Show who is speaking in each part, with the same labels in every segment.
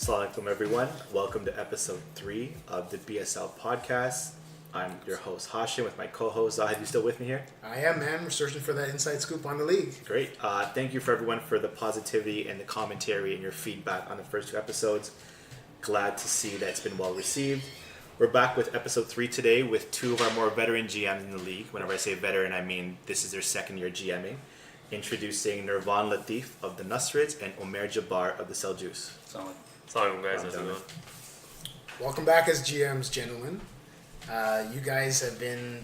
Speaker 1: Assalamualaikum everyone. Welcome to episode 3 of the BSL podcast. I'm your host Hashim with my co-host Zahid. You still with me here?
Speaker 2: I am, man. We're searching for that inside scoop on the league.
Speaker 1: Great. Thank you for everyone for the positivity and the commentary and your feedback on the first 2 episodes. Glad to see that it's been well received. We're back with episode 3 today with 2 of our more veteran GMs in the league. Whenever I say veteran, I mean this is their second year GMing. Introducing Nirvaan Latif of the Nasrids and Umair Jabbar of the Seljuqs.
Speaker 3: Assalamualaikum guys, how's it going?
Speaker 2: Welcome back as GMs, gentlemen. You guys have been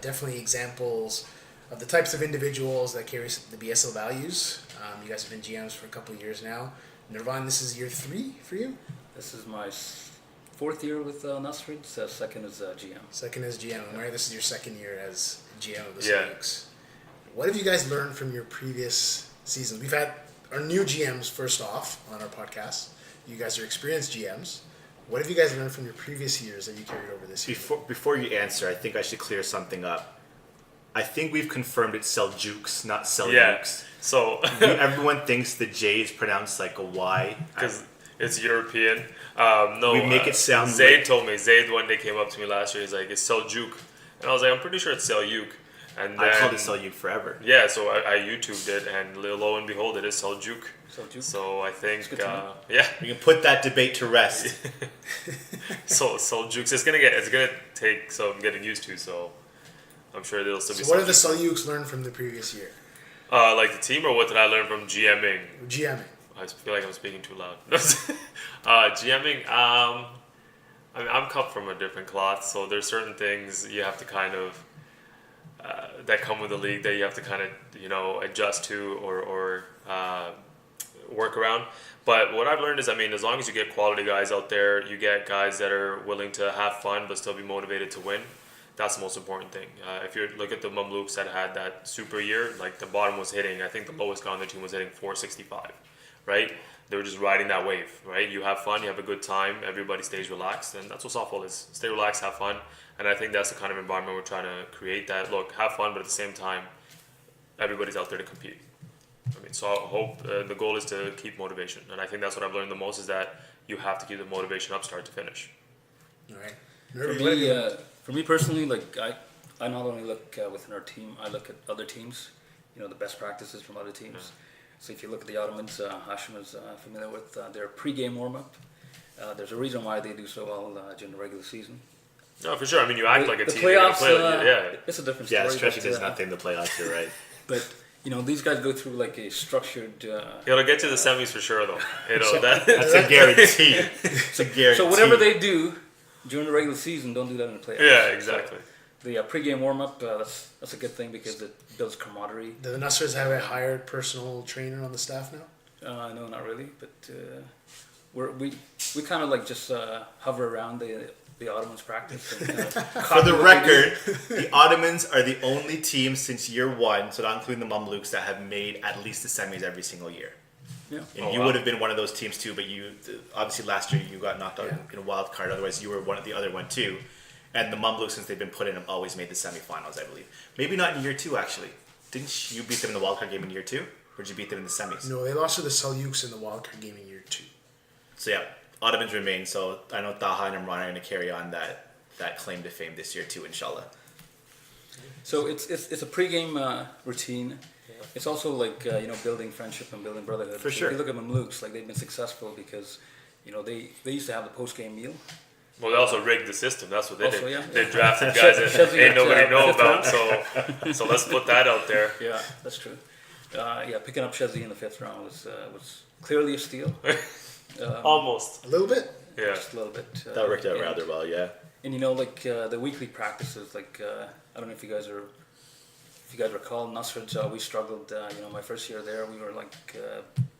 Speaker 2: definitely examples of the types of individuals that carry the BSL values. You guys have been GMs for a couple of years now. Nirvaan, this is year 3 for you?
Speaker 4: This is my 4th year with Nasrids, second as GM.
Speaker 2: Second as GM. Umair, this is your second year as GM of the Seljuqs. What have you guys learned from your previous seasons? We've had our new GMs first off on our podcast. You guys are experienced GMs. What have you guys learned from your previous years that you carried over this year?
Speaker 1: Before you answer, I think I should clear something up. I think we've confirmed it's Seljuqs, not Seljuqs.
Speaker 3: Yeah. So
Speaker 1: everyone thinks the J is pronounced like a Y
Speaker 3: because it's European. No,
Speaker 1: we make it sound.
Speaker 3: Zaid told me. Zaid one day came up to me last year. He's like, "It's Seljuk," and I was like, "I'm pretty sure it's Seljuk." And then,
Speaker 1: I called it Seljuk forever.
Speaker 3: Yeah, so I YouTubed it, and lo and behold, it is Seljuk. So I think, yeah,
Speaker 1: we can put that debate to rest.
Speaker 3: So Seljuqs, it's gonna take some getting used to. So I'm sure there'll still be.
Speaker 2: So what did the Seljuqs learn from the previous year?
Speaker 3: Like the team, or what did I learn from GMing?
Speaker 2: GMing.
Speaker 3: I feel like I'm speaking too loud. GMing, I mean, I'm cut from a different cloth, so there's certain things you have to kind of that come with the league that you have to kind of adjust to or work around. But what I've learned is, I mean, as long as you get quality guys out there, you get guys that are willing to have fun but still be motivated to win. That's the most important thing. If you look at the Mamluks that had that super year, like the bottom was hitting, I think the lowest guy on their team was hitting 465, right? They were just riding that wave, right? You have fun, you have a good time, everybody stays relaxed, and that's what softball is. Stay relaxed, have fun, and I think that's the kind of environment we're trying to create. That look, have fun, but at the same time, everybody's out there to compete. I mean, so I hope the goal is to keep motivation, and I think that's what I've learned the most is that you have to keep the motivation up, start to finish.
Speaker 2: All right.
Speaker 4: For me personally, like I not only look within our team, I look at other teams. You know, the best practices from other teams.
Speaker 3: Yeah.
Speaker 4: So if you look at the Ottomans, Hashim is familiar with their pre-game warm-up. There's a reason why they do so well during the regular season.
Speaker 3: No, for sure. I mean, you act like a
Speaker 4: the
Speaker 3: team.
Speaker 4: Playoffs,
Speaker 3: yeah.
Speaker 4: It's a different story.
Speaker 1: Yeah, stretching does nothing in the playoffs, you're right.
Speaker 4: But, you know, these guys go through like a structured...
Speaker 3: It'll get to the semis for sure, though.
Speaker 1: That's a guarantee. It's a guarantee.
Speaker 4: So whatever they do during the regular season, don't do that in the playoffs.
Speaker 3: Yeah, exactly.
Speaker 4: So the pre-game warm-up, that's a good thing because it builds camaraderie.
Speaker 2: Do the Nasrids have a hired personal trainer on the staff now?
Speaker 4: No, not really, but we kind of like just hover around the Ottomans practice. And,
Speaker 1: for the record, the Ottomans are the only team since year 1, so not including the Mamluks, that have made at least the semis every single year.
Speaker 4: Yeah.
Speaker 1: And you would have been one of those teams too, but you obviously last year you got knocked out in a wild card. Otherwise, you were one of the other one too. And the Mamluks, since they've been put in, have always made the semifinals, I believe. Maybe not in year 2, actually. Didn't you beat them in the wild card game in year 2, or did you beat them in the semis?
Speaker 2: No, they lost to the Seljuqs in the wild card game in year 2.
Speaker 1: So yeah, Ottomans remain. So I know Taha and Imran are going to carry on that claim to fame this year too, inshallah.
Speaker 4: So it's a pre-game routine. It's also like building friendship and building brotherhood.
Speaker 1: For
Speaker 4: so
Speaker 1: sure.
Speaker 4: If you look at Mamluks, like they've been successful because they used to have the post-game meal.
Speaker 3: Well, they also rigged the system. That's what they did.
Speaker 4: Yeah.
Speaker 3: They drafted guys that ain't nobody know about. So let's put that out there.
Speaker 4: Yeah, that's true. Picking up Shezi in the 5th round was clearly a steal.
Speaker 3: Almost.
Speaker 2: A little bit?
Speaker 3: Yeah.
Speaker 4: Just a little bit.
Speaker 1: That worked out rather well, yeah.
Speaker 4: And the weekly practices, I don't know if you guys recall, Nasrids, we struggled. My first year there, we were like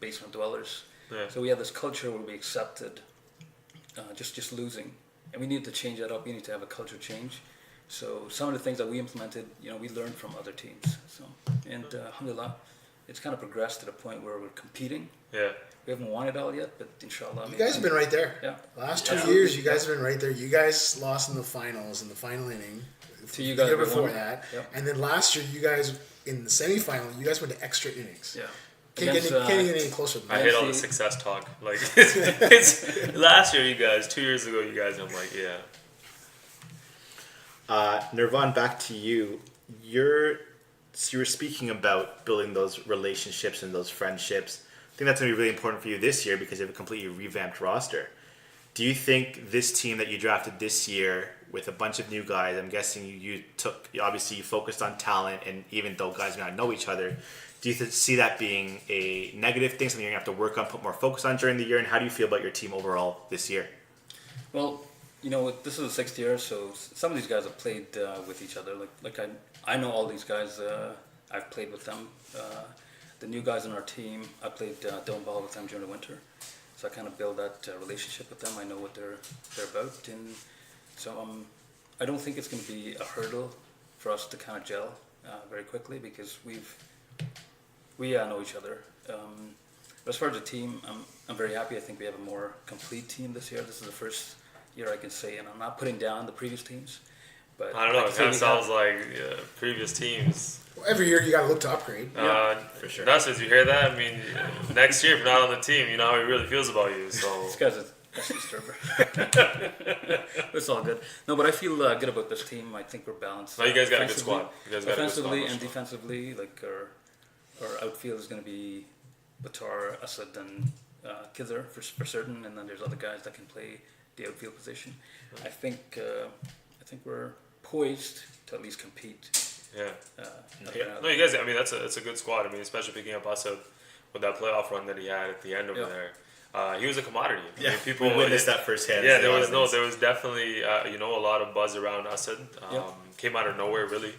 Speaker 4: basement dwellers.
Speaker 3: Yeah.
Speaker 4: So we had this culture where we accepted just losing, and we needed to change that up. We need to have a culture change. So some of the things that we implemented, we learned from other teams. So alhamdulillah, it's kind of progressed to the point where we're competing.
Speaker 3: Yeah.
Speaker 4: We haven't won it all yet, but inshallah.
Speaker 2: You guys have been right there.
Speaker 4: Yeah.
Speaker 2: Last 2 years, you guys have been right there. You guys lost in the finals, in the final inning.
Speaker 4: To you
Speaker 2: the
Speaker 4: guys
Speaker 2: year
Speaker 4: we
Speaker 2: before
Speaker 4: won.
Speaker 2: that.
Speaker 4: Yep.
Speaker 2: And then last year, you guys, in the semifinal, you guys went to extra innings.
Speaker 4: Yeah.
Speaker 2: Can't get any closer than
Speaker 3: I
Speaker 2: that.
Speaker 3: hate all the success talk. Like it's last year, you guys. 2 years ago, you guys. I'm like, yeah.
Speaker 1: Nirvaan, back to you. So you were speaking about building those relationships and those friendships. I think that's going to be really important for you this year because you have a completely revamped roster. Do you think this team that you drafted this year with a bunch of new guys, I'm guessing you focused on talent, and even though guys may not know each other, do you see that being a negative thing, something you're going to have to work on, put more focus on during the year, and how do you feel about your team overall this year?
Speaker 4: Well, this is the 6th year, so some of these guys have played with each other. I know all these guys. I've played with them. The new guys on our team, I played dome ball with them during the winter, so I kind of build that relationship with them. I know what they're about, and so I don't think it's going to be a hurdle for us to kind of gel very quickly because we know each other. But as far as the team, I'm very happy. I think we have a more complete team this year. This is the first year I can say, and I'm not putting down the previous teams. But
Speaker 3: I don't know. It kind of sounds like previous teams.
Speaker 2: Well, every year you got to look to upgrade.
Speaker 1: For sure.
Speaker 3: Nasrids, you hear that? I mean, next year if you're not on the team, you know how he really feels about you. So
Speaker 4: this guy's a disturber. It's all good. No, but I feel good about this team. I think we're balanced.
Speaker 3: No, you guys got a good squad. You guys got a good squad.
Speaker 4: Offensively and defensively, like our outfield is going to be Batar, Asad, and Kizzer for certain, and then there's other guys that can play the outfield position. I think we're poised to at least compete.
Speaker 3: Yeah. No, you guys. I mean, that's a good squad. I mean, especially picking up Asad with that playoff run that he had at the end over there. He was a commodity. I mean, people
Speaker 1: witnessed that firsthand.
Speaker 3: Yeah, there was definitely a lot of buzz around Asad. Came out of nowhere, really.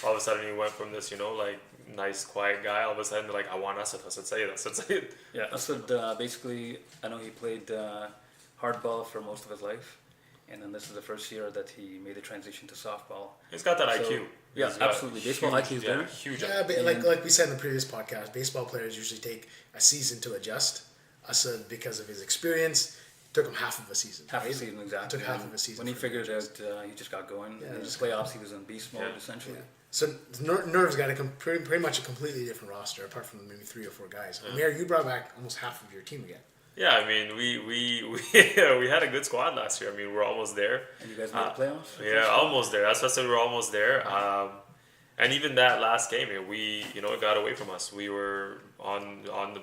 Speaker 3: All of a sudden, he went from this, nice, quiet guy. All of a sudden, they're like, I want Asad. Asad, say it.
Speaker 4: Yeah, Asad, basically, I know he played hardball for most of his life. And then this is the first year that he made the transition to softball.
Speaker 3: He's got that IQ.
Speaker 4: Yeah, absolutely. Baseball IQ is there.
Speaker 3: Huge.
Speaker 2: Yeah, but like we said in the previous podcast, baseball players usually take a season to adjust. Asad, because of his experience, took him half of a season.
Speaker 4: Half a season, exactly.
Speaker 2: It took half of a season.
Speaker 4: When he figured it out, he just got going. In the playoffs, he was in beast mode, essentially.
Speaker 2: Yeah. So Nerv's got pretty much a completely different roster, apart from maybe 3 or 4 guys. Umair, you brought back almost half of your team again.
Speaker 3: Yeah, I mean, we had a good squad last year. I mean, we're almost there.
Speaker 4: And you guys made the playoffs?
Speaker 3: Yeah, almost there. That's why I said we're almost there. And even that last game, it got away from us. We were on the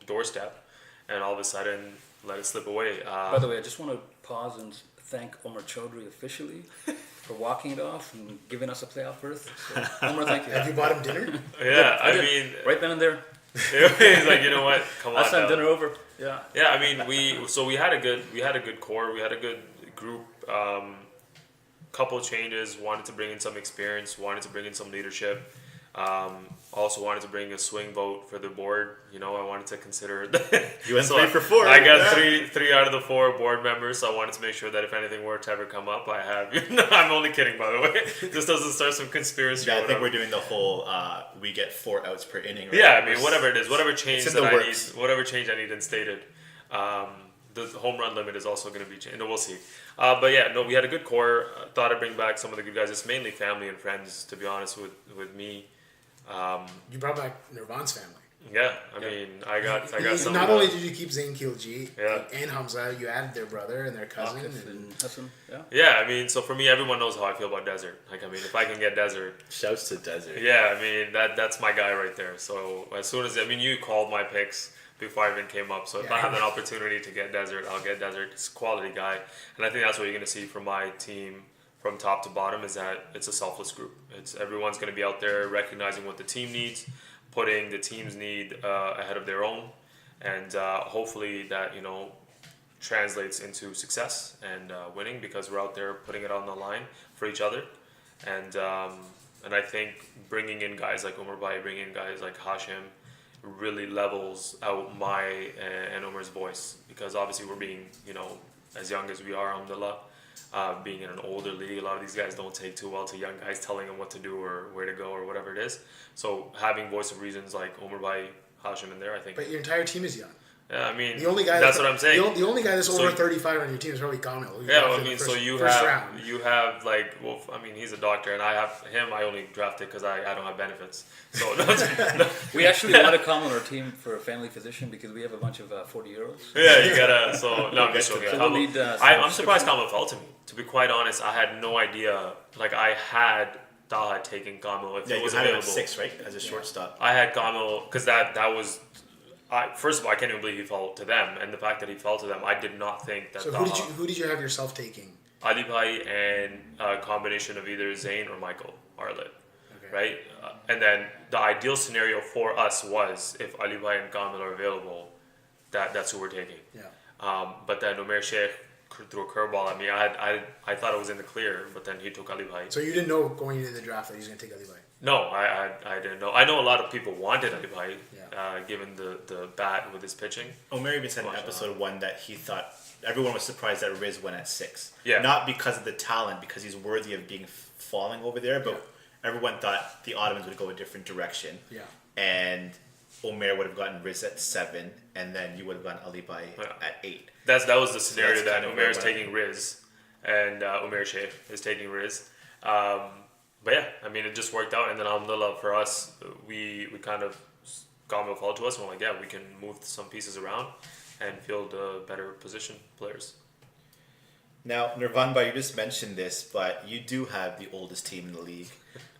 Speaker 3: doorstep, and all of a sudden let it slip away.
Speaker 4: By the way, I just want to pause and thank Omar Chaudhry officially for walking it off and giving us a playoff berth. So, Omar, thank you.
Speaker 2: Have you bought him dinner?
Speaker 3: Yeah,
Speaker 4: I mean, right then and there.
Speaker 3: He's like, you know what? Come on.
Speaker 4: I sent dinner over. Yeah.
Speaker 3: Yeah, I mean, we had a good core. We had a good group. Couple changes. Wanted to bring in some experience. Wanted to bring in some leadership. Also wanted to bring a swing vote for the board. I wanted to consider.
Speaker 1: You went 3 for 4.
Speaker 3: I got three out of the 4 board members. So I wanted to make sure that if anything were to ever come up, I have. I'm only kidding, by the way. This doesn't start some conspiracy.
Speaker 1: Yeah, I think we're doing the whole. We get 4 outs per inning. Right?
Speaker 3: Yeah, I mean, whatever it is, whatever change
Speaker 1: that I need,
Speaker 3: whatever change I need instated. The home run limit is also going to be changed. No, we'll see. But yeah, no, we had a good core. Thought I'd bring back some of the good guys. It's mainly family and friends, to be honest with me.
Speaker 2: You brought back Nirvaan's family.
Speaker 3: Yeah, I mean, I got some.
Speaker 2: Not only did you keep Zain Khilji
Speaker 3: Yeah.
Speaker 2: and Hamza, you added their brother and their cousin.
Speaker 4: And Hassan, yeah.
Speaker 3: Yeah, I mean, so for me, everyone knows how I feel about Desert. Like, I mean, if I can get Desert,
Speaker 1: Shouts to Desert.
Speaker 3: yeah, I mean, that's my guy right there. So as soon as you called my picks before I even came up. So if I have an opportunity to get Desert, I'll get Desert. He's a quality guy, and I think that's what you're going to see from my team from top to bottom is that it's a selfless group. It's everyone's going to be out there recognizing what the team needs, putting the team's need ahead of their own, and hopefully that translates into success and winning because we're out there putting it on the line for each other, and I think bringing in guys like Umar Bhai, bringing in guys like Hashim, really levels out my and Umar's voice because obviously we're being as young as we are, alhamdulillah. Being in an older league, a lot of these guys don't take too well to young guys telling them what to do or where to go or whatever it is. So having voice of reasons like Umar Bhai, Hashim in there, I think.
Speaker 2: But your entire team is young.
Speaker 3: Yeah, I mean,
Speaker 2: The only guy
Speaker 3: that's what I'm saying.
Speaker 2: The only guy that's
Speaker 3: So-
Speaker 2: over 35 on your team is probably Kamil. who you
Speaker 3: Yeah,
Speaker 2: drafted
Speaker 3: I
Speaker 2: in
Speaker 3: mean,
Speaker 2: the
Speaker 3: so
Speaker 2: round.
Speaker 3: you have like, well, I mean, he's a doctor, and I have him. I only drafted because I don't have benefits. So
Speaker 4: We actually wanted Kamal on our team for a family physician because we have a bunch of 40-year-olds.
Speaker 3: yeah, you gotta. So no, I'm just joking.
Speaker 4: So
Speaker 3: Kamal-
Speaker 4: we'll need,
Speaker 3: I'm surprised Kamal fell to me. To be quite honest, I had no idea. Like I had Taha taking Kamal if
Speaker 1: Yeah,
Speaker 3: it
Speaker 1: you
Speaker 3: was
Speaker 1: had him
Speaker 3: available.
Speaker 1: at 6, right? As a shortstop.
Speaker 3: I had Kamal because that was. First of all, I can't even believe he fell to them, and the fact that he fell to them, I did not think that.
Speaker 2: So who did you have yourself taking?
Speaker 3: Ali Bhai and a combination of either Zayn or Michael Arlet,
Speaker 2: Okay.
Speaker 3: right? And then the ideal scenario for us was if Ali Bhai and Kamil are available, that's who we're taking.
Speaker 2: Yeah.
Speaker 3: But then Umair Sheikh threw a curveball at me. I thought it was in the clear, but then he took Ali Bhai.
Speaker 2: So you didn't know going into the draft that he was going to take Ali Bhai?
Speaker 3: No, I didn't know. I know a lot of people wanted Ali Bhai,
Speaker 2: Yeah.
Speaker 3: given the bat with his pitching.
Speaker 1: Omer even said in episode 1 that he thought everyone was surprised that Riz went at 6.
Speaker 3: Yeah.
Speaker 1: Not because of the talent, because he's worthy of being falling over there, but everyone thought the Ottomans would go a different direction.
Speaker 2: Yeah.
Speaker 1: And Omer would have gotten Riz at 7, and then you would have gotten Ali Bhai at 8.
Speaker 3: That was the scenario
Speaker 1: that's
Speaker 3: that
Speaker 1: kind of
Speaker 3: Umair is
Speaker 1: where
Speaker 3: taking Riz, and Umair Sheikh is taking Riz. But yeah, I mean, it just worked out, and then alhamdulillah for us, we kind of Kamil fell to us, and we're like, yeah, we can move some pieces around and field better position players.
Speaker 1: Now, Nirvaan, you just mentioned this, but you do have the oldest team in the league.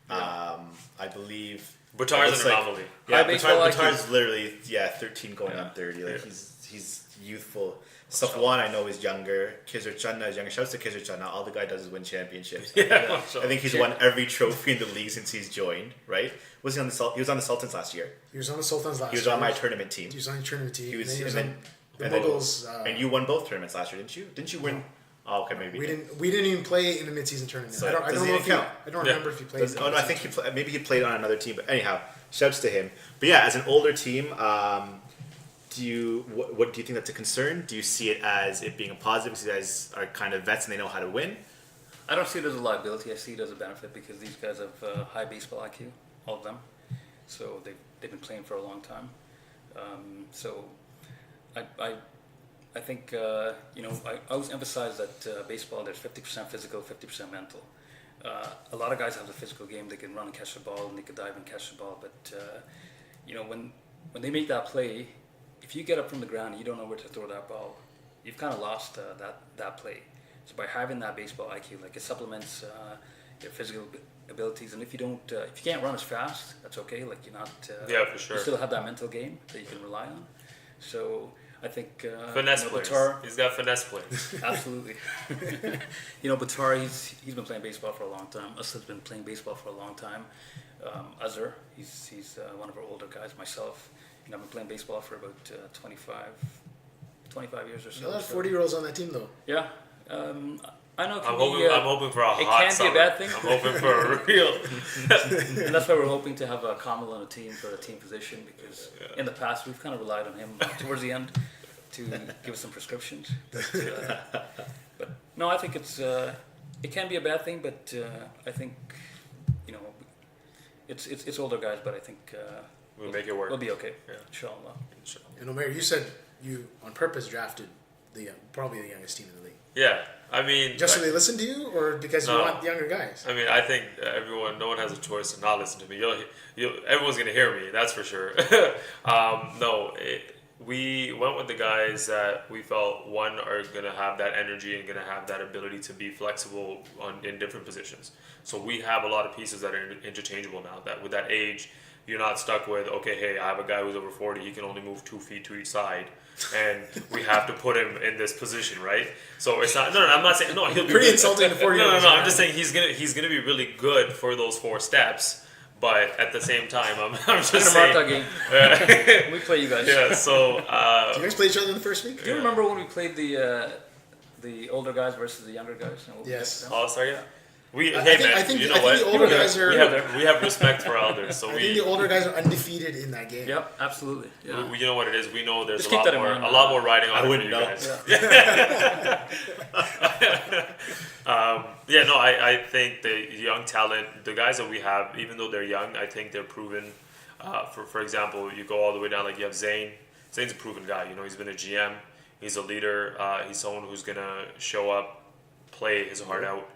Speaker 1: I believe.
Speaker 3: Buttar's an anomaly.
Speaker 1: Yeah,
Speaker 4: High baseball
Speaker 1: Buttar's literally 13 going on 30. Like he's youthful. Safwan I know is younger. Khizr Channa is younger. Shouts to Khizr Channa. All the guy does is win championships. I think he's won every trophy in the league since he's joined. Right? Was he on the? He was on the Sultans last year.
Speaker 2: He was on the Sultans last year.
Speaker 1: He was on my tournament team.
Speaker 2: He was on your tournament team.
Speaker 1: He was,
Speaker 2: and
Speaker 1: and
Speaker 2: then
Speaker 1: then,
Speaker 2: the
Speaker 1: and then-
Speaker 2: Mughals.
Speaker 1: and you won both tournaments last year, didn't you? Didn't you win? Oh, okay, maybe.
Speaker 2: We didn't even play in the midseason tournament.
Speaker 1: So
Speaker 2: I don't
Speaker 1: does
Speaker 2: know
Speaker 1: he
Speaker 2: if
Speaker 1: count?
Speaker 2: I don't
Speaker 3: Yeah.
Speaker 2: remember if he played.
Speaker 1: Oh no, I think maybe he played on another team. But anyhow, shouts to him. But yeah, as an older team, what do you think that's a concern? Do you see it as it being a positive? Because you guys are kind of vets and they know how to win.
Speaker 4: I don't see it as a liability. I see it as a benefit because these guys have high baseball IQ, all of them. So they've been playing for a long time. So I think I always emphasize that baseball there's 50% physical, 50% mental. A lot of guys have the physical game. They can run and catch the ball, and they can dive and catch the ball. But when they make that play, if you get up from the ground and you don't know where to throw that ball, you've kind of lost that play. So by having that baseball IQ, like it supplements your physical abilities. And if you can't run as fast, that's okay. Like you're not.
Speaker 3: For sure.
Speaker 4: You still have that mental game that you can rely on. So I think
Speaker 3: Finesse players.
Speaker 4: Buttar,
Speaker 3: He's got finesse players.
Speaker 4: absolutely. Buttar, he's been playing baseball for a long time. Us has been playing baseball for a long time. Azhar, he's one of our older guys. Myself, I've been playing baseball for about 25 years or so.
Speaker 2: A lot of 40-year-olds on that team though.
Speaker 4: Yeah. I know.
Speaker 3: I'm hoping for a
Speaker 4: it
Speaker 3: hot
Speaker 4: can
Speaker 3: summer.
Speaker 4: be a bad thing.
Speaker 3: I'm hoping for a real.
Speaker 4: And that's why we're hoping to have Kamal on a team for a team position because in the past we've kind of relied on him towards the end to give us some prescriptions. But no, I think it can be a bad thing, but I think it's older guys, but I think
Speaker 3: We'll make it work.
Speaker 4: we'll be okay.
Speaker 3: Yeah.
Speaker 4: Inshallah.
Speaker 2: And Omer, you said you on purpose drafted probably the youngest team in the league.
Speaker 3: Yeah, I mean,
Speaker 2: Just so they listen to you, or because you
Speaker 3: No.
Speaker 2: want younger guys?
Speaker 3: I mean, I think no one has a choice to not listen to me. Everyone's gonna hear me, that's for sure. We went with the guys that we felt are gonna have that energy and gonna have that ability to be flexible in different positions. So we have a lot of pieces that are interchangeable now. That with that age, you're not stuck with hey, I have a guy who's over 40, he can only move 2 feet to each side, and we have to put him in this position, right? So it's not. No, I'm not saying no. He'll be
Speaker 2: Pretty insulting to 40
Speaker 3: No,
Speaker 2: years.
Speaker 3: I'm just saying he's gonna be really good for those 4 steps. But at the same time, I'm just
Speaker 4: In a
Speaker 3: saying.
Speaker 4: Marta game, we play you guys.
Speaker 3: Yeah. So.
Speaker 2: Do you guys play each other in the first week?
Speaker 4: Do you remember when we played the older guys versus the younger guys? And what we
Speaker 2: Yes.
Speaker 4: did to them?
Speaker 3: Oh, sorry. Yeah.
Speaker 2: I think the older guys are.
Speaker 3: We have respect for elders, so
Speaker 2: I think the older guys are undefeated in that game.
Speaker 4: Yep, absolutely. Yeah.
Speaker 3: you know what it is. We know there's
Speaker 4: Just
Speaker 3: a
Speaker 4: keep that in
Speaker 3: lot
Speaker 4: mind.
Speaker 3: more riding on
Speaker 1: I
Speaker 3: it for
Speaker 1: wouldn't
Speaker 3: you
Speaker 1: know.
Speaker 3: guys.
Speaker 4: Yeah.
Speaker 3: I think the young talent, the guys that we have, even though they're young, I think they're proven. For example, you go all the way down, like you have Zayn, Zane's a proven guy. You know, he's been a GM. He's a leader. He's someone who's gonna show up, play his heart out.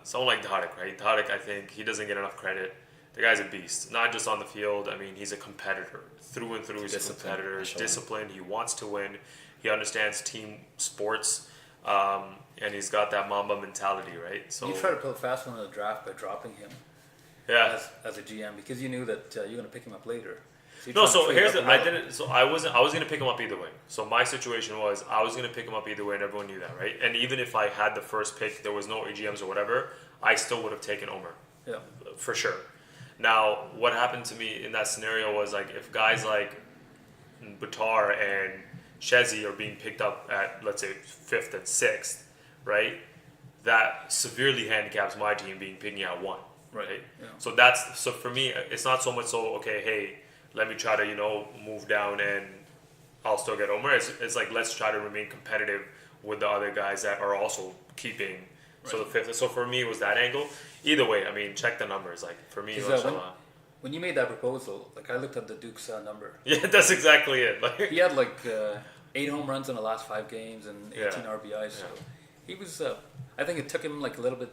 Speaker 3: Someone like Dhadak, right? Dhadak, I think he doesn't get enough credit. The guy's a beast, not just on the field. I mean, he's a competitor through and through. He's a competitor. He's disciplined. He wants to win. He understands team sports, and he's got that Mamba mentality, right? So
Speaker 4: you try to play fast one in the draft by dropping him.
Speaker 3: Yeah.
Speaker 4: As a GM, because you knew that you're going to pick him up later.
Speaker 3: So here's the I didn't. So I was going to pick him up either way. So my situation was I was going to pick him up either way, and everyone knew that, right? And even if I had the first pick, there was no AGMs or whatever, I still would have taken Omer.
Speaker 4: Yeah.
Speaker 3: For sure. Now, what happened to me in that scenario was like if guys like Batar and Shezi are being picked up at, let's say, 5th and 6th, right? That severely handicaps my team being picking at 1, right?
Speaker 4: Yeah.
Speaker 3: So for me, it's not so much so, okay, hey, let me try to, move down and I'll still get Omer. It's like, let's try to remain competitive with the other guys that are also keeping. Right. So the 5th. So for me, it was that angle. Either way, I mean, check the numbers. Like, for me, it was...
Speaker 4: When you made that proposal, like I looked at the Duke's number.
Speaker 3: Yeah, that's exactly it. Like
Speaker 4: he had like 8 home runs in the last 5 games and 18 RBIs. So he was. I think it took him like a little bit.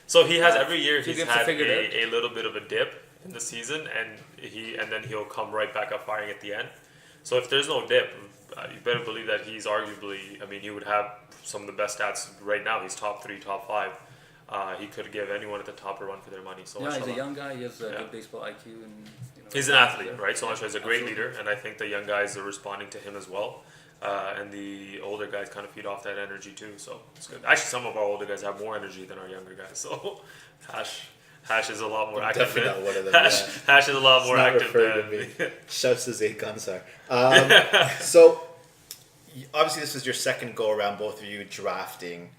Speaker 3: So he has every year he's had
Speaker 4: a
Speaker 3: little bit of a dip in the season, and then he'll come right back up firing at the end. So if there's no dip, you better believe that he's arguably. I mean, he would have some of the best stats right now. He's top 3, top 5. He could give anyone at the top a run for their money. So
Speaker 4: yeah, he's a young guy. He has a good baseball IQ, and
Speaker 3: he's an athlete, right? So he's a great leader, and I think the young guys are responding to him as well. And the older guys kind of feed off that energy too. So it's good. Actually, some of our older guys have more energy than our younger guys. So Hash is a lot more active.
Speaker 1: Definitely not one of them.
Speaker 3: Hash is a lot more active than
Speaker 1: me. Shouts to Zaid Gunsar. So obviously, this is your second go around, both of you drafting.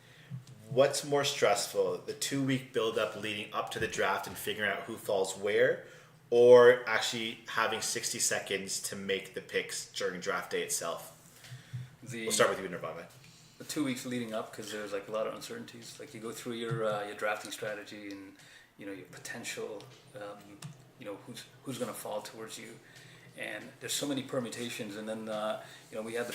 Speaker 1: What's more stressful, the 2-week build-up leading up to the draft and figuring out who falls where, or actually having 60 seconds to make the picks during draft day itself? We'll start with you, Nirvaan.
Speaker 4: The 2 weeks leading up, because there's like a lot of uncertainties. Like you go through your drafting strategy and your potential, who's going to fall towards you, and there's so many permutations. And then we had the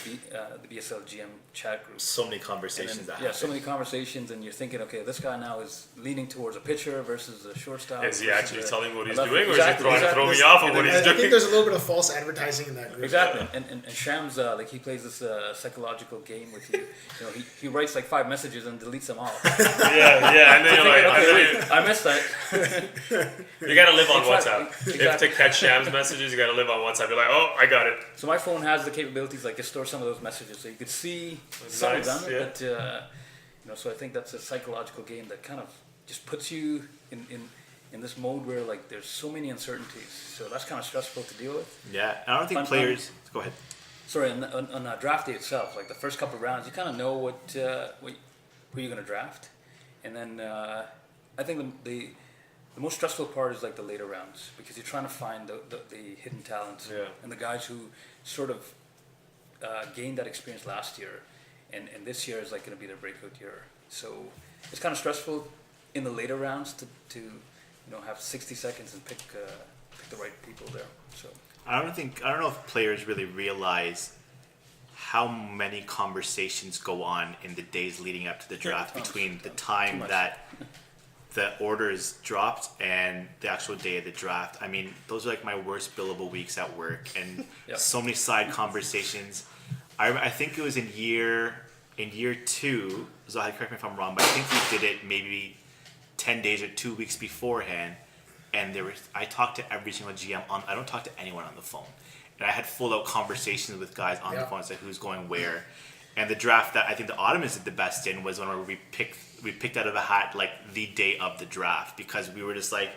Speaker 4: BSL GM chat group.
Speaker 1: So many conversations
Speaker 4: so many conversations, and you're thinking, okay, this guy now is leaning towards a pitcher versus a shortstop.
Speaker 3: Is he actually telling what he's doing, or is he trying to throw me off of what he's doing?
Speaker 2: I think there's a little bit of false advertising in that group.
Speaker 4: Exactly, and Shams he plays this psychological game with you. He writes like 5 messages and deletes them all.
Speaker 3: yeah, and then you're like,
Speaker 4: okay, I missed that.
Speaker 3: You gotta live on WhatsApp. Exactly. If to catch Shams messages, you gotta live on WhatsApp. You're like, oh, I got it.
Speaker 4: So my phone has the capabilities like to store some of those messages, so you could see some of them. Yeah. But so I think that's a psychological game that kind of just puts you in this mode where like there's so many uncertainties. So that's kind of stressful to deal with.
Speaker 1: Yeah, I don't think players. Go ahead.
Speaker 4: Sorry, on draft day itself, like the first couple of rounds, you kind of know who you're going to draft, and then I think the most stressful part is like the later rounds, because you're trying to find the hidden talents and the guys who sort of gained that experience last year, and this year is like going to be their breakout year. So it's kind of stressful in the later rounds to have 60 seconds and pick the right people there. So
Speaker 1: I don't know if players really realize how many conversations go on in the days leading up to the draft between the time that the order is dropped and the actual day of the draft. I mean, those are like my worst billable weeks at work, and so many side conversations. I think it was in year 2. Zahid, correct me if I'm wrong, but I think we did it maybe 10 days or 2 weeks beforehand. And I talked to every single GM I don't talk to anyone on the phone. And I had full out conversations with guys on the phone, like who's going where. And the draft that I think the Ottomans did the best in was when we picked out of a hat like the day of the draft, because we were just like,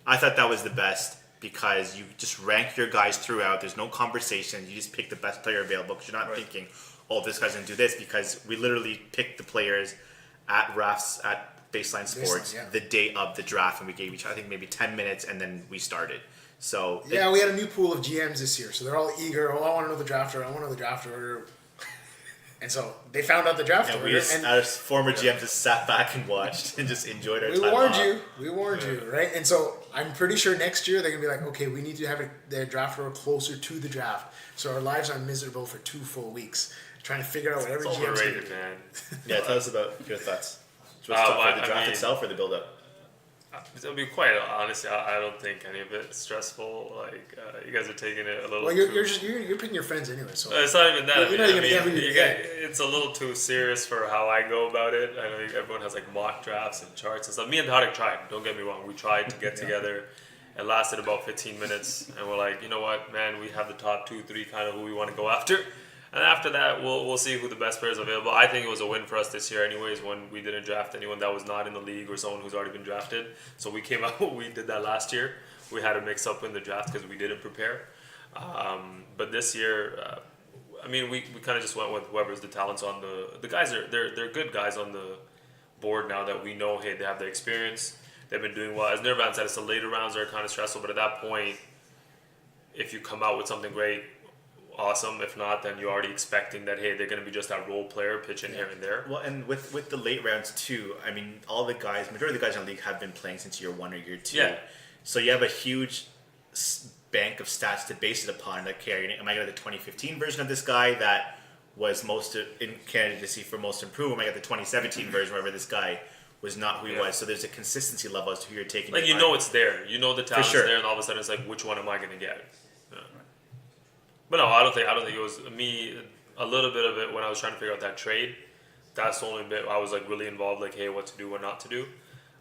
Speaker 1: I thought that was the best, because you just rank your guys throughout. There's no conversation. You just pick the best player available, because you're not thinking, oh, this guy's going to do this, because we literally picked the players at Rafts, at Baseline Sports, the day of the draft, and we gave each, I think, maybe 10 minutes, and then we started. So
Speaker 2: we had a new pool of GMs this year, so they're all eager. Oh, I want to know the draft order. I want to know the draft order. And so they found out the draft
Speaker 1: And
Speaker 2: order.
Speaker 1: we just,
Speaker 2: and
Speaker 1: our former GM just sat back and watched and just enjoyed our time off.
Speaker 2: We warned you, right? And so I'm pretty sure next year they're gonna be like, okay, we need to have their draft order closer to the draft, so our lives are miserable for 2 full weeks trying to figure out whatever
Speaker 3: It's
Speaker 2: GM's gonna
Speaker 3: overrated,
Speaker 2: do.
Speaker 3: man.
Speaker 1: Yeah, tell us about your thoughts. Do you want to talk about the draft itself or the build-up?
Speaker 3: To be quite honest, I don't think any of it's stressful. Like you guys are taking it a little.
Speaker 2: Well, you're picking your friends anyway, so
Speaker 3: It's not even that.
Speaker 2: You're not gonna get who you get.
Speaker 3: It's a little too serious for how I go about it. I know everyone has like mock drafts and charts and stuff. Me and Hadik tried. Don't get me wrong. We tried to get together. It lasted about 15 minutes, and we're like, you know what, man, we have the top 2, 3 kind of who we want to go after. And after that, we'll see who the best players available. I think it was a win for us this year, anyways, when we didn't draft anyone that was not in the league or someone who's already been drafted. So we came out. We did that last year. We had a mix up in the draft because we didn't prepare. But this year, I mean, we kind of just went with whoever's the talents on the guys. They're good guys on the board now that we know. Hey, they have the experience. They've been doing well. As Nirvaan said, it's the later rounds are kind of stressful. But at that point, if you come out with something great, awesome. If not, then you're already expecting that, hey, they're going to be just that role player pitching here and there.
Speaker 1: Well, and with the late rounds too, I mean, majority of the guys in the league have been playing since year 1 or year 2.
Speaker 3: Yeah.
Speaker 1: So you have a huge bank of stats to base it upon. Like, okay, am I going to the 2015 version of this guy that was most in candidacy for most improved? Am I got the 2017 version wherever this guy was not who he was? So there's a consistency level as to who you're taking.
Speaker 3: Like, you know it's there. You know the talent's
Speaker 1: sure.
Speaker 3: there, and all of a sudden it's like, which one am I going to get? Yeah. But no, I don't think it was me. A little bit of it when I was trying to figure out that trade. That's the only bit I was like really involved. Like, hey, what to do, what not to do.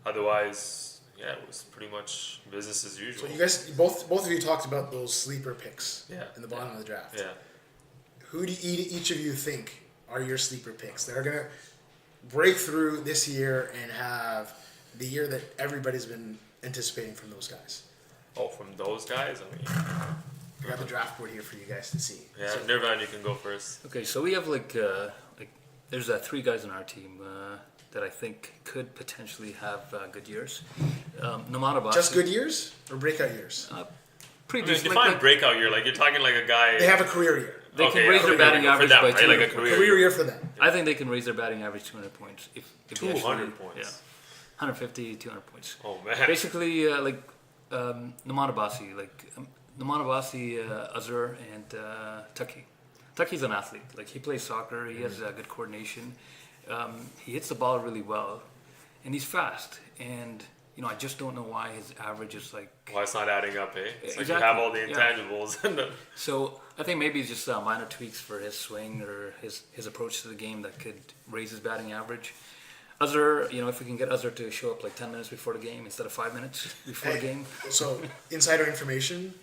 Speaker 3: Otherwise, yeah, it was pretty much business as usual.
Speaker 2: you guys, both of you talked about those sleeper picks in the bottom of the draft.
Speaker 3: Yeah.
Speaker 2: Who do each of you think are your sleeper picks that are gonna break through this year and have the year that everybody's been anticipating from those guys?
Speaker 3: Oh, from those guys? I mean,
Speaker 2: I got the draft board here for you guys to see.
Speaker 3: yeah,
Speaker 2: So,
Speaker 3: Nirvaan, you can go first.
Speaker 4: Okay, so we have there's 3 guys on our team that I think could potentially have good years. Nirvaan Latif.
Speaker 2: just good years or breakout years?
Speaker 4: Pretty
Speaker 3: I mean,
Speaker 4: decent.
Speaker 3: define breakout year. Like, you're talking like a guy.
Speaker 2: They have a career year.
Speaker 4: They can raise their batting
Speaker 3: for
Speaker 4: average
Speaker 3: them,
Speaker 4: by
Speaker 3: right?
Speaker 4: 200
Speaker 3: Like a
Speaker 4: points.
Speaker 2: Career year for them.
Speaker 4: I think they can raise their batting average 200 points. If they
Speaker 3: 200
Speaker 4: actually-
Speaker 3: points.
Speaker 4: Yeah, 150, 200 points.
Speaker 3: Oh man.
Speaker 4: Basically, Nirvaan Latif, Azhar, and Tucky. Tucky's an athlete. Like, he plays soccer. He has good coordination. He hits the ball really well, and he's fast. And I just don't know why his average is like.
Speaker 3: Why it's not adding up, eh? It's like you
Speaker 4: Exactly,
Speaker 3: have all the
Speaker 4: yeah.
Speaker 3: intangibles. And
Speaker 4: So I think maybe it's just minor tweaks for his swing or his approach to the game that could raise his batting average. Azhar, if we can get Azhar to show up like 10 minutes before the game instead of 5 minutes before the game.
Speaker 2: So, insider information,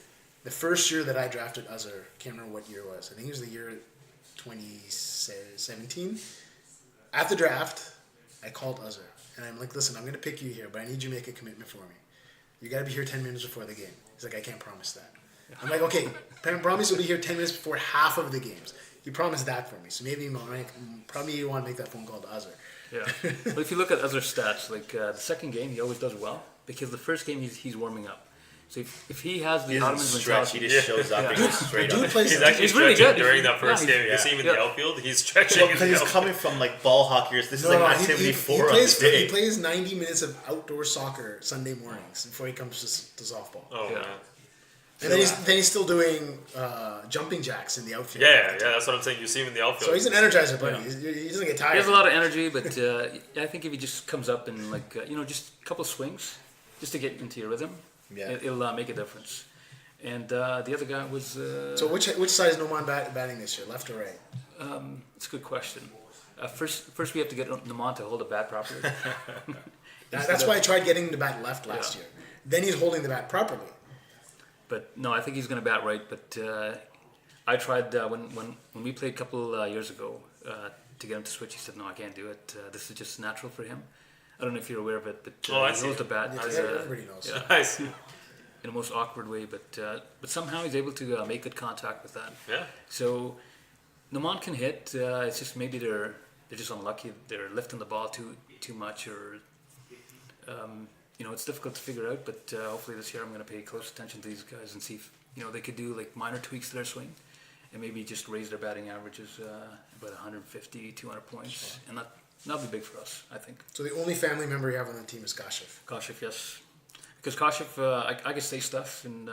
Speaker 2: the first year that I drafted Azhar, can't remember what year it was. I think it was the year 2017. At the draft, I called Azhar. And I'm like, listen, I'm going to pick you here, but I need you to make a commitment for me. You got to be here 10 minutes before the game. He's like, I can't promise that. I'm like, okay, promise you'll be here 10 minutes before half of the games. He promised that for me. So maybe you want to make that phone call to Azhar.
Speaker 4: Yeah. But if you look at Azhar's stats, like the second game, he always does well because the first game he's warming up. So if he has the
Speaker 1: He doesn't
Speaker 4: Ottoman's
Speaker 1: stretch. He
Speaker 4: mentality,
Speaker 1: just shows up and goes straight
Speaker 2: Dude
Speaker 1: up.
Speaker 2: plays.
Speaker 3: he's actually
Speaker 4: He's really
Speaker 3: stretching
Speaker 4: good.
Speaker 3: during that first
Speaker 4: Yeah,
Speaker 3: game. You see him in the outfield, he's stretching
Speaker 1: Well,
Speaker 3: in
Speaker 1: because
Speaker 3: the
Speaker 1: he's
Speaker 3: outfield.
Speaker 1: coming from like ball hockeyers. This is like activity 4 of the day.
Speaker 2: He plays 90 minutes of outdoor soccer Sunday mornings before he comes to softball.
Speaker 3: Oh,
Speaker 4: Yeah.
Speaker 3: man.
Speaker 2: And then he's still doing jumping jacks in the outfield.
Speaker 3: Yeah, that's what I'm saying. You see him in the outfield.
Speaker 2: So he's an energizer, buddy.
Speaker 4: Yeah.
Speaker 2: He doesn't get tired.
Speaker 4: he has a lot of energy, but I think if he just comes up and just a couple swings, just to get into your rhythm,
Speaker 1: Yeah.
Speaker 4: it'll make a difference. And the other guy was.
Speaker 2: So which side is Nirvaan batting this year, left or right?
Speaker 4: It's a good question. First we have to get Nirvaan to hold the bat properly.
Speaker 2: That's why I tried getting him to bat left last year. Then he's holding the bat properly.
Speaker 4: But no, I think he's going to bat right. But I tried when we played a couple years ago to get him to switch. He said, "No, I can't do it. This is just natural for him." I don't know if you're aware of it, but
Speaker 3: I
Speaker 4: he
Speaker 3: see
Speaker 4: holds
Speaker 3: it.
Speaker 4: the bat
Speaker 2: Everybody knows.
Speaker 4: yeah,
Speaker 3: I see.
Speaker 4: in the most awkward way. But somehow he's able to make good contact with that.
Speaker 3: Yeah.
Speaker 4: So Nirvaan can hit. It's just maybe they're just unlucky. They're lifting the ball too much, or it's difficult to figure out. But hopefully this year I'm going to pay close attention to these guys and see if they could do like minor tweaks to their swing, and maybe just raise their batting averages about 150, 200 points, and that'll be big for us, I think.
Speaker 2: So the only family member you have on the team is Kashif.
Speaker 4: Kashif, yes. Because Kashif, I can say stuff and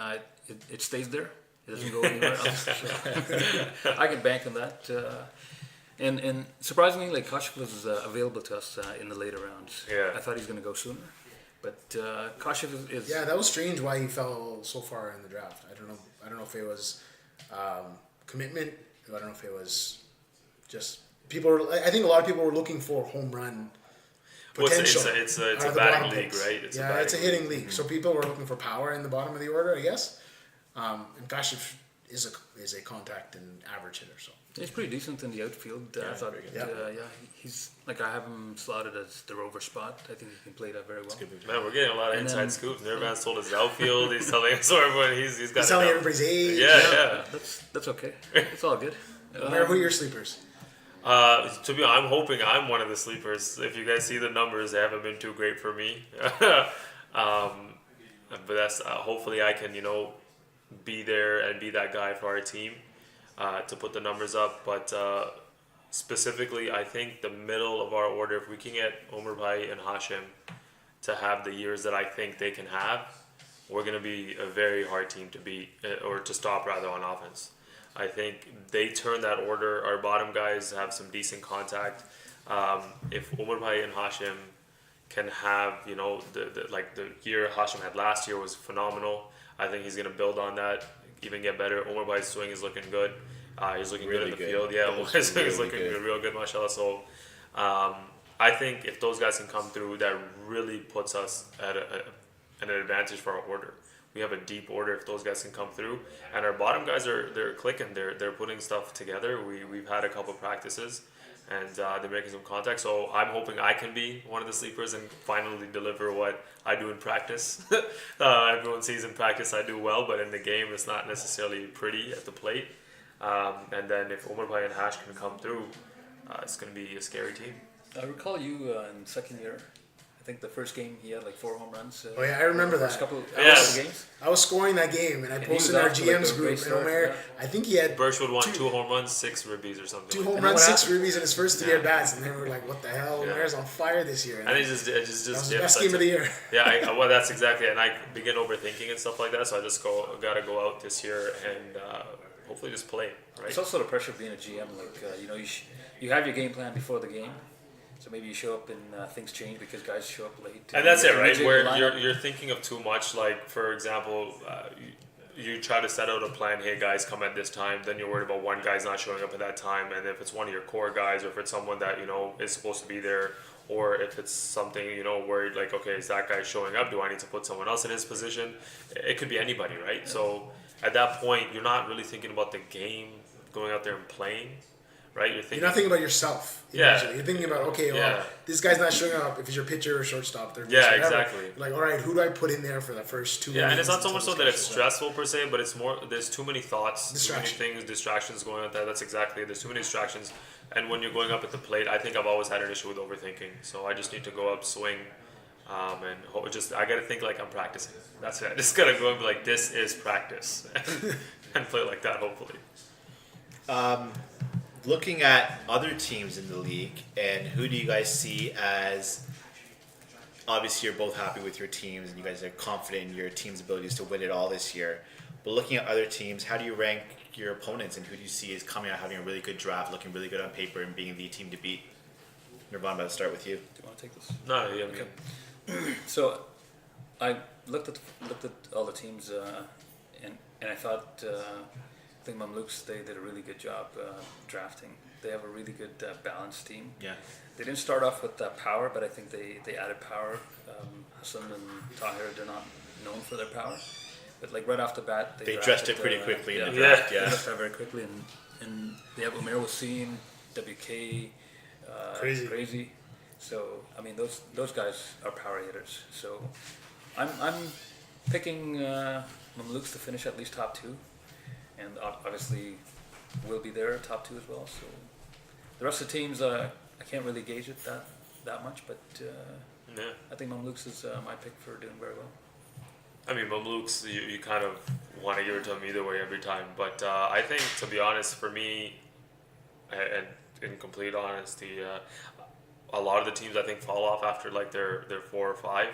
Speaker 4: it stays there. It doesn't go anywhere else. So I can bank on that. And surprisingly, like Kashif was available to us in the later rounds.
Speaker 3: Yeah.
Speaker 4: I thought he was going to go sooner. But Kashif is...
Speaker 2: Yeah, that was strange why he fell so far in the draft. I don't know if it was commitment. I don't know if it was just I think a lot of people were looking for home run potential.
Speaker 3: Well, it's a batting league, right?
Speaker 2: It's a hitting league. So people were looking for power in the bottom of the order, I guess. And Kashif is a contact and average hitter. So
Speaker 4: he's pretty decent in the outfield. I thought, he's like I have him slotted as the rover spot. I think he can play that very well.
Speaker 3: Man, we're getting a lot of inside scoops. Nirvaan's told us outfield. He's telling us everyone. He's got.
Speaker 2: He's telling everybody's age.
Speaker 3: Yeah.
Speaker 4: That's okay. It's all good.
Speaker 2: Who are your sleepers?
Speaker 3: To be honest, I'm hoping I'm one of the sleepers. If you guys see the numbers, they haven't been too great for me. But that's hopefully I can be there and be that guy for our team to put the numbers up. But specifically, I think the middle of our order, if we can get Umair Bhai and Hashim to have the years that I think they can have, we're going to be a very hard team to beat, or to stop rather, on offense. I think they turn that order. Our bottom guys have some decent contact. If Umair Bhai and Hashim can have, the year Hashim had last year was phenomenal. I think he's going to build on that, even get better. Umair Bhai's swing is looking good. He's looking really good in the field. Yeah, Umair's swing is looking real good, mashallah. So I think if those guys can come through, that really puts us at an advantage for our order. We have a deep order if those guys can come through, and our bottom guys they're clicking. They're putting stuff together. We've had a couple practices, and they're making some contact. So I'm hoping I can be one of the sleepers and finally deliver what I do in practice. Everyone sees in practice I do well, but in the game it's not necessarily pretty at the plate. And then if Umair Bhai and Hash can come through, it's going to be a scary team.
Speaker 4: I recall you in second year. I think the first game he had like 4 home runs.
Speaker 2: Oh yeah, I remember that.
Speaker 4: First couple
Speaker 3: Yes.
Speaker 4: games.
Speaker 2: I was scoring that game, and I posted in our GM's group. And Umair, I think he had
Speaker 3: Birchwood won 2 home runs, 6 ribbies or something.
Speaker 2: 2 home runs, 6 ribbies in his first 3 at bats, and they were like, "What the hell?
Speaker 3: Yeah.
Speaker 2: Umair's on fire this year." And
Speaker 3: And it just
Speaker 2: that was the
Speaker 3: dips.
Speaker 2: best game of the year.
Speaker 3: Yeah, well, that's exactly it. And I begin overthinking and stuff like that, so I just got to go out this year and hopefully just play, right?
Speaker 4: It's also the pressure of being a GM. Like you have your game plan before the game. So maybe you show up and things change because guys show up late.
Speaker 3: And that's it, right?
Speaker 4: Rejig
Speaker 3: Where
Speaker 4: the lineup.
Speaker 3: you're thinking of too much. Like, for example, you try to set out a plan. Hey, guys, come at this time. Then you're worried about one guy's not showing up at that time. And if it's one of your core guys, or if it's someone that is supposed to be there, or if it's something worried like, okay, is that guy showing up? Do I need to put someone else in his position? It could be anybody, right? Yeah. So at that point, you're not really thinking about the game, going out there and playing. Right, you're not
Speaker 2: thinking about yourself.
Speaker 3: Yeah,
Speaker 2: you're thinking about this guy's not showing up. If he's your pitcher or shortstop, they're
Speaker 3: exactly.
Speaker 2: Like, all right, who do I put in there for the first 2 minutes?
Speaker 3: Yeah, and it's not so much so that it's stressful per se, but it's more. There's too many thoughts,
Speaker 2: distractions
Speaker 3: going on there. That's exactly it. There's too many distractions, and when you're going up at the plate, I think I've always had an issue with overthinking. So I just need to go up, swing, and I got to think like I'm practicing. That's it. I just got to go and be like, this is practice, and play like that. Hopefully.
Speaker 1: Looking at other teams in the league, and who do you guys see as, obviously you're both happy with your teams and you guys are confident in your team's abilities to win it all this year, but looking at other teams, how do you rank your opponents and who do you see is coming out having a really good draft, looking really good on paper and being the team to beat? Nirvaan, I'm about to start with you.
Speaker 4: Do you want to take this?
Speaker 3: No, yeah, okay.
Speaker 4: So I looked at all the teams and I thought I think Mamluks, they did a really good job drafting. They have a really good balanced team.
Speaker 1: Yeah.
Speaker 4: They didn't start off with power, but I think they added power. Hassan and Tahir, they're not known for their power. But like right off the bat,
Speaker 1: they dressed it pretty quickly in the
Speaker 3: draft.
Speaker 1: Yeah.
Speaker 4: They dressed it very quickly. And they have Umair Wasim, WK, Crazy. So, I mean, those guys are power hitters. So I'm picking Mamluks to finish at least top 2. And obviously, we'll be there, top 2 as well. So the rest of the teams, I can't really gauge it that much, but I think Mamluks is my pick for doing very well.
Speaker 3: I mean, Mamluks, you kind of want to give it to them either way every time. But I think, to be honest, for me, and in complete honesty, a lot of the teams I think fall off after like their 4 or 5.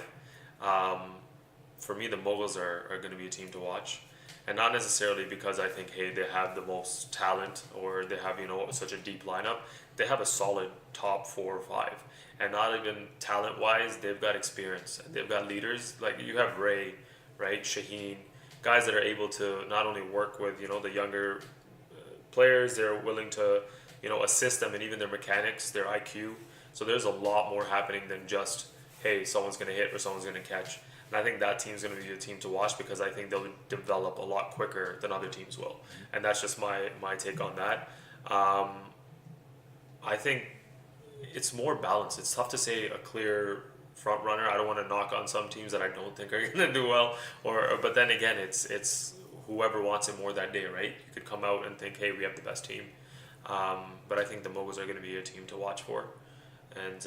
Speaker 3: For me, the Moguls are going to be a team to watch. And not necessarily because I think, hey, they have the most talent or they have, such a deep lineup. They have a solid top 4 or 5. And not even talent-wise, they've got experience. And they've got leaders. Like, you have Ray, right, Shaheen, guys that are able to not only work with, the younger players, they're willing to, assist them in even their mechanics, their IQ. So there's a lot more happening than just, hey, someone's going to hit or someone's going to catch. And I think that team's going to be a team to watch because I think they'll develop a lot quicker than other teams will. And that's just my take on that. I think it's more balanced. It's tough to say a clear front runner. I don't want to knock on some teams that I don't think are going to do well. But then again, it's whoever wants it more that day, right? You could come out and think, hey, we have the best team. But I think the Moguls are going to be a team to watch for. And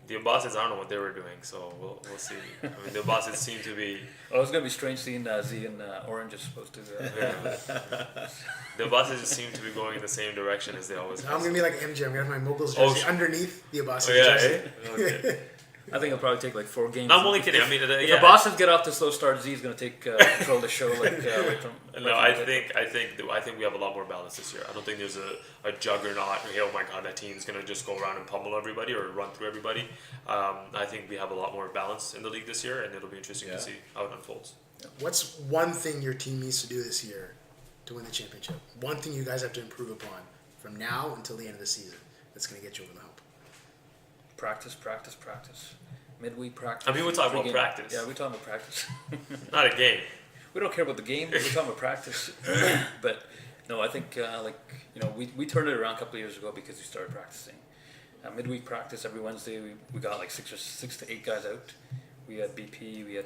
Speaker 3: the Abbasids, I don't know what they were doing, so we'll see. I mean, the Abbasids seem to be...
Speaker 4: Oh, it's going to be strange seeing Z and Orange is supposed to...
Speaker 3: The Abbasids seem to be going in the same direction as they always have.
Speaker 2: I'm going to be like MJ. I'm going to have my Moguls jersey underneath the Abbasids jersey.
Speaker 3: Okay.
Speaker 4: I think it'll probably take like 4 games.
Speaker 3: I'm only kidding. I mean,
Speaker 4: if the Boston get off to slow start, Z is going to take control of the show. Right from
Speaker 3: I think we have a lot more balance this year. I don't think there's a juggernaut. Hey, oh my God, that team's going to just go around and pummel everybody or run through everybody. I think we have a lot more balance in the league this year, and it'll be interesting to see how it unfolds.
Speaker 2: What's one thing your team needs to do this year to win the championship? One thing you guys have to improve upon from now until the end of the season that's going to get you over the hump.
Speaker 4: Practice. Midweek practice.
Speaker 3: I mean, we're talking about practice.
Speaker 4: Yeah, we're talking about practice.
Speaker 3: Not a game.
Speaker 4: We don't care about the game. We're talking about practice. But no, I think we turned it around a couple of years ago because we started practicing. Midweek practice every Wednesday. We got like 6 to 8 guys out. We had BP. We had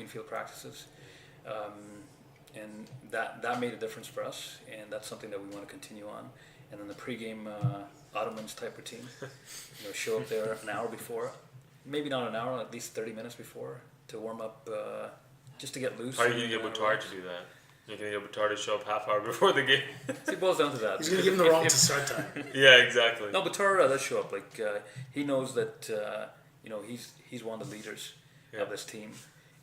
Speaker 4: infield practices, and that made a difference for us. And that's something that we want to continue on. And then the pregame Ottomans type routine. Show up there an hour before, maybe not an hour, at least 30 minutes before to warm up, just to get loose.
Speaker 3: How are you going to get Butard to do that? You're going to get Butard to show up half hour before the game?
Speaker 4: It boils down to that.
Speaker 2: He's going to give him the wrong to start time.
Speaker 3: Yeah, exactly.
Speaker 4: No, Butard does show up. Like he knows that he's one of the leaders of this team,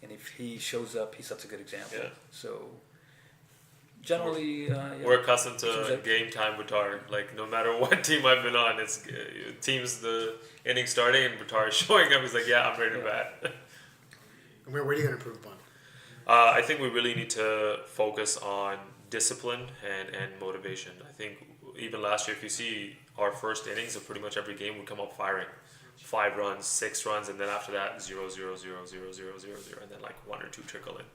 Speaker 4: and if he shows up, he sets a good example. Yeah. So. Generally,
Speaker 3: we're accustomed to game time Butard. Like, no matter what team I've been on, it's teams the inning starting and Butard showing up. He's like, yeah, I'm ready to bat.
Speaker 2: Where are you going to improve upon?
Speaker 3: I think we really need to focus on discipline and motivation. I think even last year, if you see our first innings of pretty much every game, we come up firing 5 runs, 6 runs, and then after that 0, 0, 0, 0, 0, 0, 0, and then like 1 or 2 trickle in.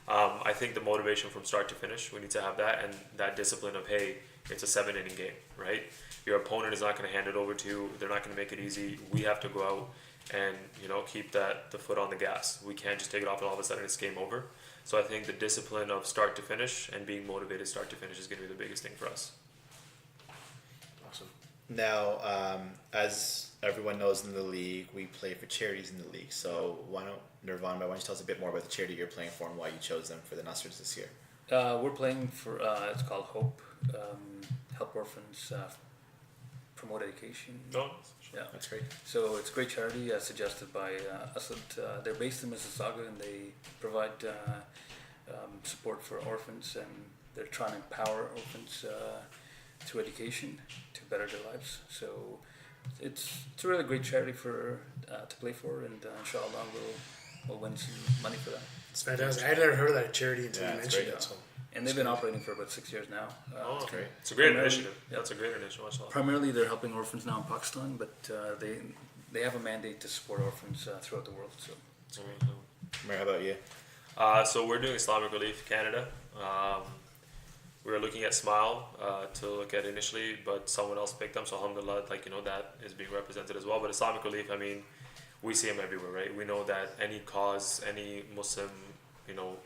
Speaker 3: I think the motivation from start to finish, we need to have that, and that discipline of, hey, it's a 7-inning game, right? Your opponent is not going to hand it over to you. They're not going to make it easy. We have to go out and keep the foot on the gas. We can't just take it off and all of a sudden it's game over. So I think the discipline of start to finish and being motivated start to finish is going to be the biggest thing for us.
Speaker 2: Awesome.
Speaker 1: Now, as everyone knows in the league, we play for charities in the league. So Nirvaan, why don't you tell us a bit more about the charity you're playing for and why you chose them for the Nasrids this year?
Speaker 4: We're playing for, it's called HOPE, Help Orphans Promote Education.
Speaker 3: Oh,
Speaker 4: yeah,
Speaker 1: that's great.
Speaker 4: So it's a great charity suggested by Asad. They're based in Mississauga and they provide support for orphans, and they're trying to empower orphans through education to better their lives. So it's a really great charity for to play for, and inshallah we'll win some money for that.
Speaker 2: It's fantastic. I had never heard of that charity until you mentioned
Speaker 1: great.
Speaker 2: it. So.
Speaker 4: And they've been operating for about 6 years now.
Speaker 3: That's great. It's a great initiative.
Speaker 4: Yeah.
Speaker 3: That's a great initiative.
Speaker 4: Primarily, they're helping orphans now in Pakistan, but they have a mandate to support orphans throughout the world. So,
Speaker 1: Umair, how about you?
Speaker 3: So we're doing Islamic Relief Canada. We were looking at Smile to look at initially, but someone else picked them. So alhamdulillah, that is being represented as well. But Islamic Relief, I mean, we see them everywhere, right? We know that any cause, any Muslim,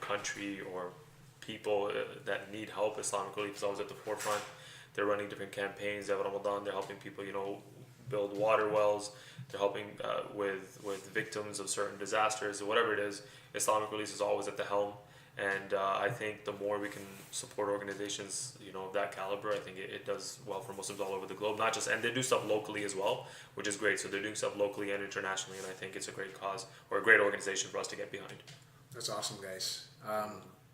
Speaker 3: country or people that need help, Islamic Relief is always at the forefront. They're running different campaigns. They have Ramadan. They're helping people, build water wells. They're helping with victims of certain disasters or whatever it is. Islamic Relief is always at the helm. And I think the more we can support organizations, of that caliber, I think it does well for Muslims all over the globe. Not just, and they do stuff locally as well, which is great. So they're doing stuff locally and internationally, and I think it's a great cause or a great organization for us to get behind.
Speaker 2: That's awesome, guys.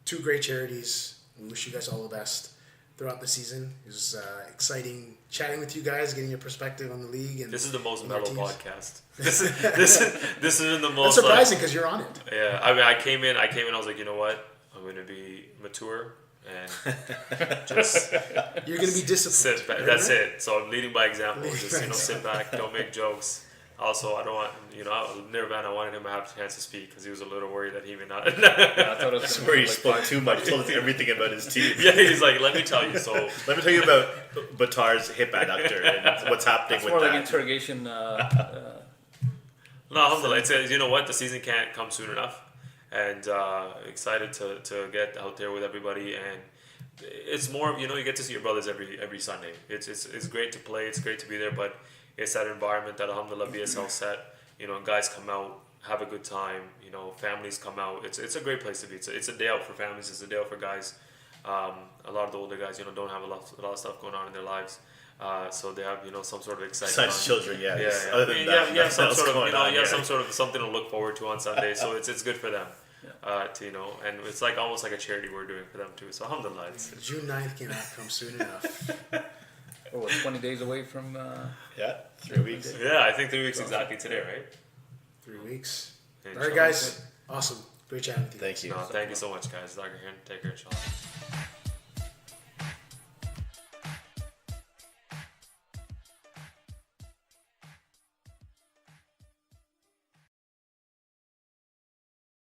Speaker 2: 2 great charities. We wish you guys all the best throughout the season. It was exciting chatting with you guys, getting your perspective on the league. And
Speaker 3: this is the most
Speaker 2: and our
Speaker 3: mellow
Speaker 2: teams.
Speaker 3: podcast. This isn't the most.
Speaker 2: That's surprising because you're on it.
Speaker 3: Yeah, I mean, I came in. I was like, you know what? I'm going to be mature and just
Speaker 2: You're going to be disciplined.
Speaker 3: sit back. That's it. So I'm leading by example. Just sit back, don't make jokes. Also, I don't want Nirvaan. I wanted him to have a chance to speak because he was a little worried that he may not.
Speaker 4: Yeah, I thought it was
Speaker 1: That's
Speaker 4: gonna
Speaker 1: where
Speaker 4: be
Speaker 1: he
Speaker 4: like
Speaker 1: spoke
Speaker 4: 5
Speaker 1: too much. Told us everything about his team.
Speaker 3: Yeah, he's like, let me tell you. So
Speaker 1: Let me tell you about Batar's hip adductor and what's happening
Speaker 4: It's
Speaker 1: with
Speaker 4: more like
Speaker 1: that.
Speaker 4: interrogation.
Speaker 3: no, alhamdulillah. It's you know what? The season can't come soon enough, and excited to get out there with everybody. And it's more, you get to see your brothers every Sunday. It's great to play. It's great to be there, but it's that environment that alhamdulillah BSL set. Guys come out, have a good time. Families come out. It's a great place to be. It's a day out for families. It's a day out for guys. A lot of the older guys, don't have a lot of stuff going on in their lives. So they have, some sort of excitement.
Speaker 1: Besides children, yeah.
Speaker 3: Yeah.
Speaker 1: Other than that,
Speaker 3: you have some
Speaker 1: nothing
Speaker 3: sort of,
Speaker 1: else going on,
Speaker 3: you have
Speaker 1: yeah.
Speaker 3: some sort of something to look forward to on Sunday. So it's good for them. To, and it's like almost like a charity we're doing for them too. So alhamdulillah.
Speaker 2: June 9th cannot come soon enough.
Speaker 4: 20 days away from.
Speaker 1: Yeah, 3 weeks.
Speaker 3: Yeah, I think 3 weeks exactly today, right?
Speaker 2: 3 weeks.
Speaker 3: Inshallah.
Speaker 2: All right, guys. Awesome. Great chatting with you.
Speaker 1: Thank you.
Speaker 3: No, thank you so much, guys. Take care, inshallah.